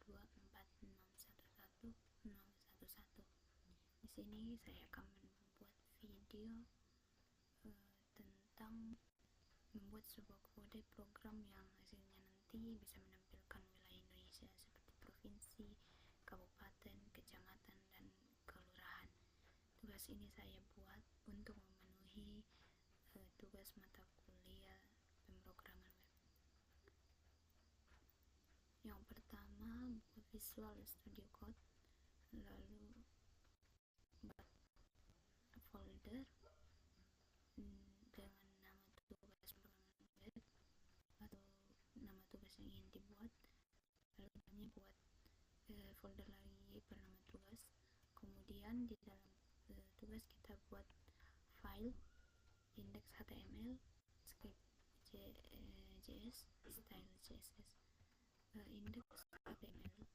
124611611. Di sini saya akan membuat video tentang membuat sebuah kode program yang hasilnya nanti bisa menampilkan wilayah Indonesia seperti provinsi, kabupaten, kecamatan, dan kelurahan. Tugas ini saya buat untuk memenuhi tugas mata kuliah pemrograman web. Yang pertama, buat Visual Studio Code, lalu buat folder dengan nama tugas pemrograman web atau nama tugas yang ingin dibuat, lalu namanya buat folder lagi bernama tugas. Kemudian di dalam tugas kita buat file index HTML, script JS, style CSS. Index HTML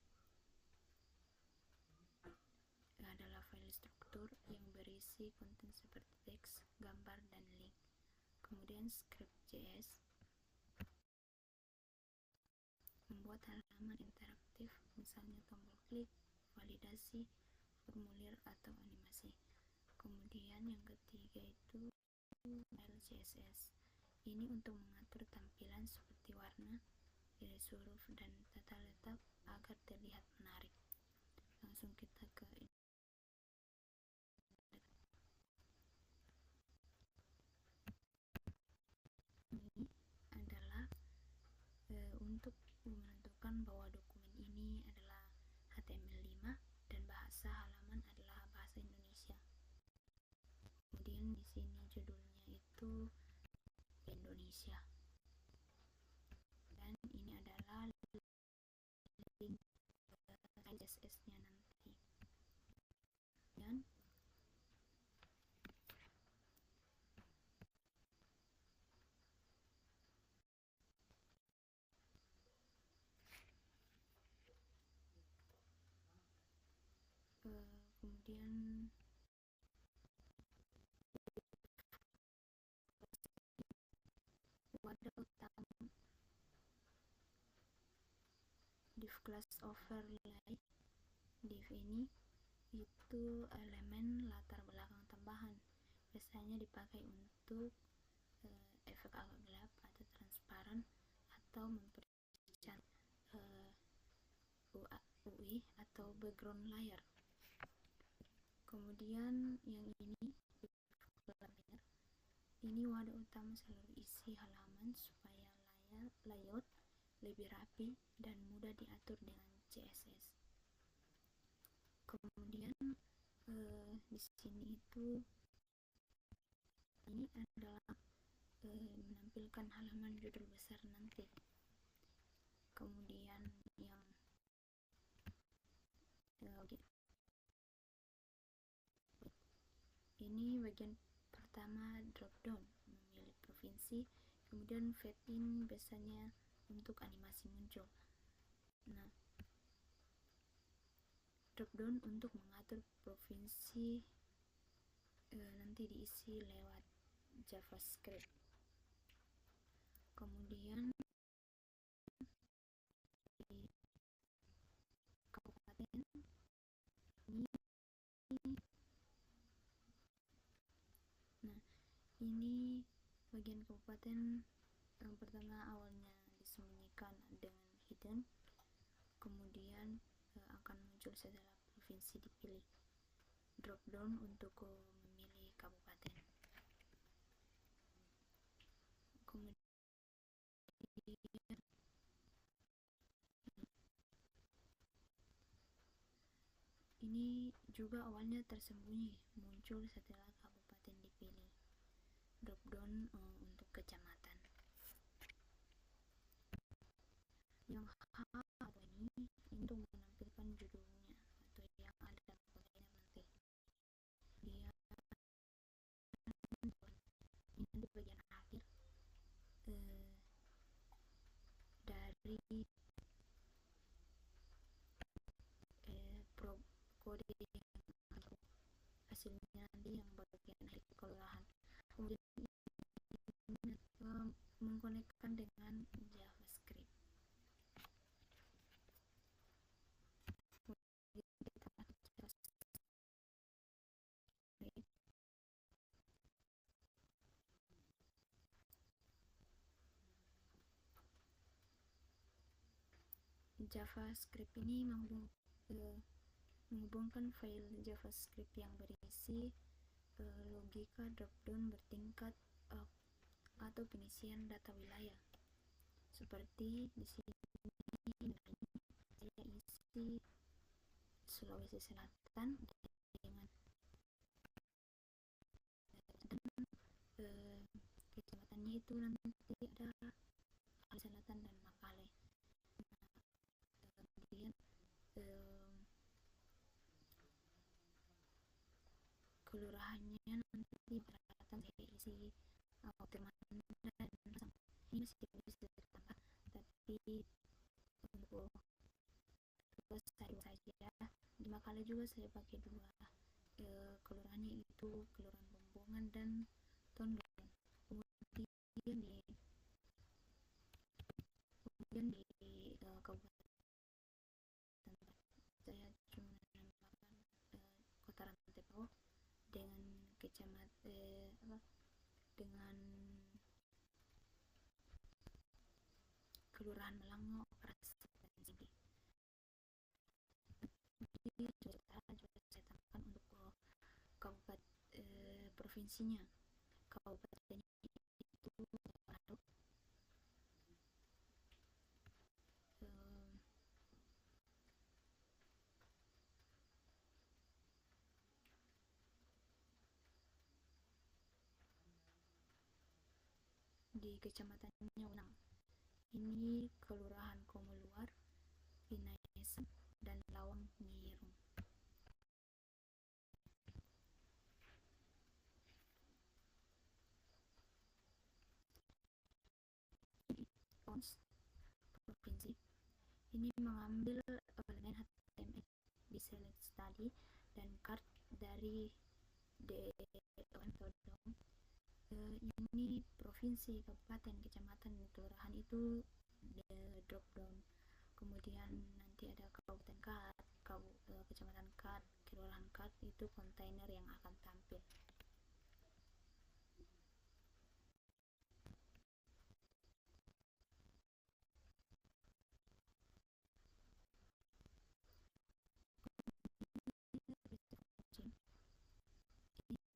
adalah file struktur yang berisi konten seperti teks, gambar, dan link. Kemudian script JS membuat halaman interaktif, misalnya tombol klik, validasi, formulir, atau animasi. Kemudian yang ketiga itu file CSS. Ini untuk mengatur tampilan seperti warna, iris huruf, dan tata letak agar terlihat menarik. Langsung kita ke ini adalah untuk menentukan bahwa dokumen ini adalah HTML5 dan bahasa halaman adalah bahasa Indonesia. Kemudian di sini judulnya itu Indonesia. Dan ini adalah link CSS-nya nanti. Dan kemudian wadah utama div class overlay. Div ini itu elemen latar belakang tambahan, biasanya dipakai untuk efek agak gelap atau transparan atau mempercantik UI atau background layer. Kemudian yang ini ini wadah utama seluruh isi halaman supaya layout lebih rapi dan mudah diatur dengan CSS. Kemudian di sini itu ini adalah menampilkan halaman judul besar nanti. Kemudian yang ini bagian pertama drop down, memilih provinsi, kemudian fade in biasanya untuk animasi muncul. Nah, drop down untuk mengatur provinsi nanti diisi lewat JavaScript. Kemudian di kabupaten ini, nah ini bagian kabupaten yang pertama awalnya disembunyikan dengan hidden, kemudian akan muncul setelah provinsi dipilih. Drop down untuk memilih kabupaten. Kemudian ini juga awalnya tersembunyi, muncul setelah kabupaten dipilih. Drop down untuk kecamatan. Yang H ini untuk menampilkan judulnya atau yang ada bagian nanti. Dia ini di bagian akhir dari kode yang hasilnya nanti yang bagian akhir kelurahan. Kemudian mengkonekkan dengan JavaScript. JavaScript ini menghubungkan file JavaScript yang berisi logika drop-down bertingkat atau pengisian data wilayah. Seperti di sini saya isi Sulawesi Selatan dengan kecamatannya itu nanti ada Selatan dan Makale. Kemudian kelurahannya nanti beratan saya isi Temanda dan Masang. Ini masih bisa ditambah, tapi untuk tugas saya saja. Di Makale juga saya pakai dua kelurahannya, itu Kelurahan Bombongan dan Tondon. Kemudian di Kabupaten saya cuma menambahkan Kota Rantepao dengan dengan Kelurahan Melango, Praset dan Sigi. Jadi juga saya tambahkan untuk kabupaten provinsinya. Kabupatennya itu Manado. Di kecamatannya Wenang. Ini Kelurahan Komoluar, Pinaesan, dan Lawang Nyirung. Provinsi ini mengambil elemen HTML di select tadi dan card dari Todong. Ini provinsi, kabupaten, kecamatan, kelurahan itu drop down. Kemudian nanti ada kabupaten card, kecamatan card, kelurahan card, itu kontainer yang akan tampil.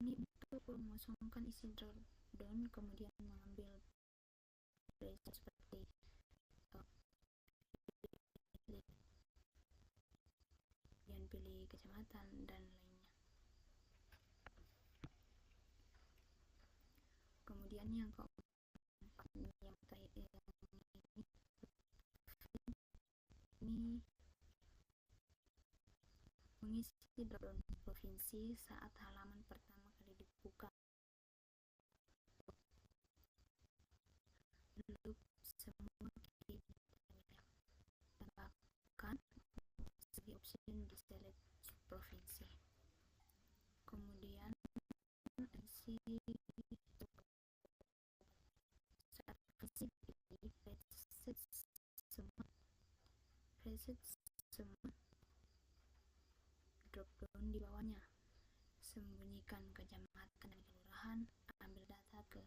Ini untuk mengosongkan isi drop down, kemudian mengambil seperti kemudian pilih kecamatan dan lainnya. Kemudian yang keempat ini mengisi drop-down provinsi saat halaman pertama kali dibuka. Loop semua tambahkan segi option di select provinsi. Kemudian isi saat reset semua drop down di bawahnya. Sembunyikan kecamatan dan kelurahan, ambil data ke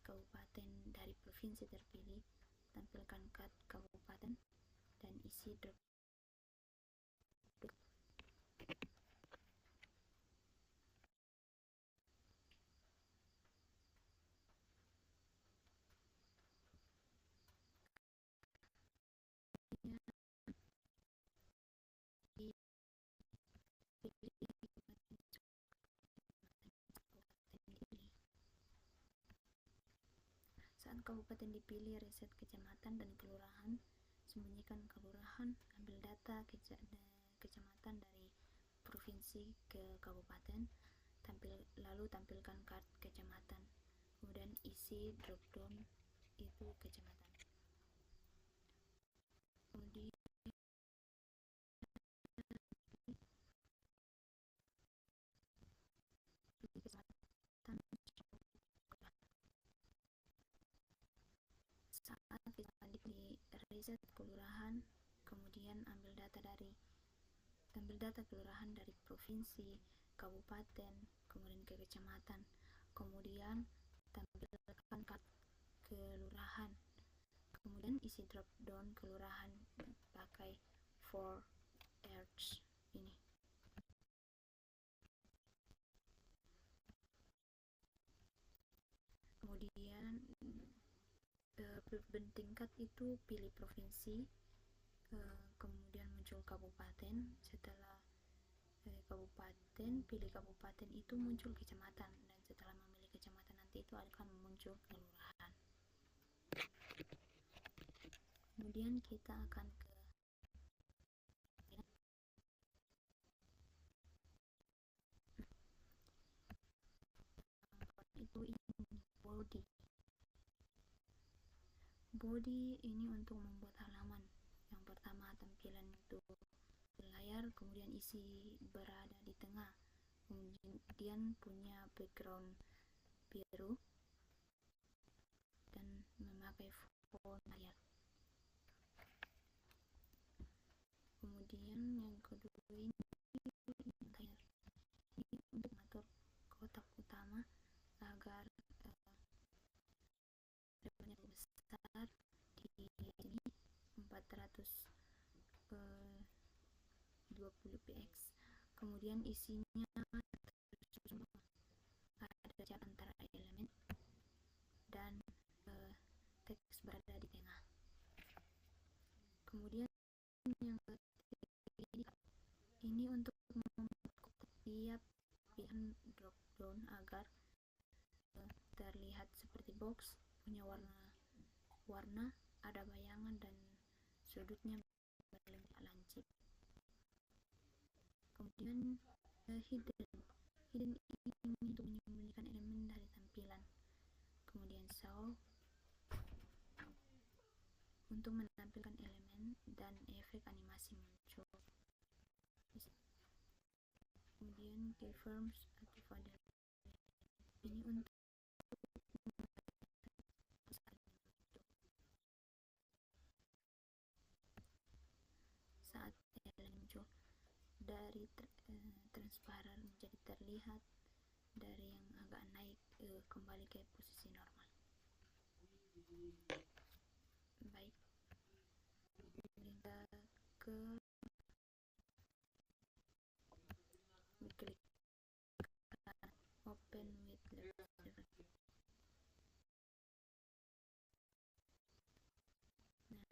kabupaten dari provinsi terpilih, tampilkan cut kabupaten dan isi drop down. Saat kabupaten dipilih, reset kecamatan dan kelurahan, sembunyikan kelurahan, ambil data kecamatan dari provinsi ke kabupaten, lalu tampilkan card kecamatan, kemudian isi drop down itu kecamatan. Kemudian saat di reset kelurahan, kemudian ambil data kelurahan dari provinsi, kabupaten, kemudian ke kecamatan, kemudian tampilkan card kelurahan, kemudian isi drop down kelurahan pakai 4 Hz ini. Kemudian bertingkat itu pilih provinsi, kemudian muncul kabupaten. Setelah kabupaten, pilih kabupaten itu muncul kecamatan, dan setelah memilih kecamatan nanti itu akan muncul kelurahan. Kemudian kita akan ke itu ini body ini untuk membuat halaman. Yang pertama tampilan itu layar, kemudian isi berada di tengah, kemudian punya background biru dan memakai font Arial. Kemudian yang kedua ini container, ini untuk mengatur kotak utama agar lebarnya besar di sini 420 px. Kemudian isinya ada jarak antara elemen dan teks berada di tengah. Kemudian yang ketiga ini untuk membuat tiap pilihan drop down agar terlihat seperti box, punya warna, ada bayangan dan sudutnya berbentuk lancip. Kemudian hidden ini untuk menyembunyikan elemen dari tampilan. Kemudian show untuk menampilkan elemen dan efek animasi muncul. Kemudian keyframes atau pada ini untuk saat elemen muncul dari transparan menjadi terlihat, dari yang agak naik kembali ke posisi normal. Baik, kita ke klik open with left. Nah,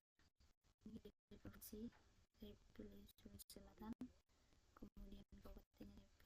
ini di provinsi saya pilih Sulawesi Selatan, kemudian kabupaten saya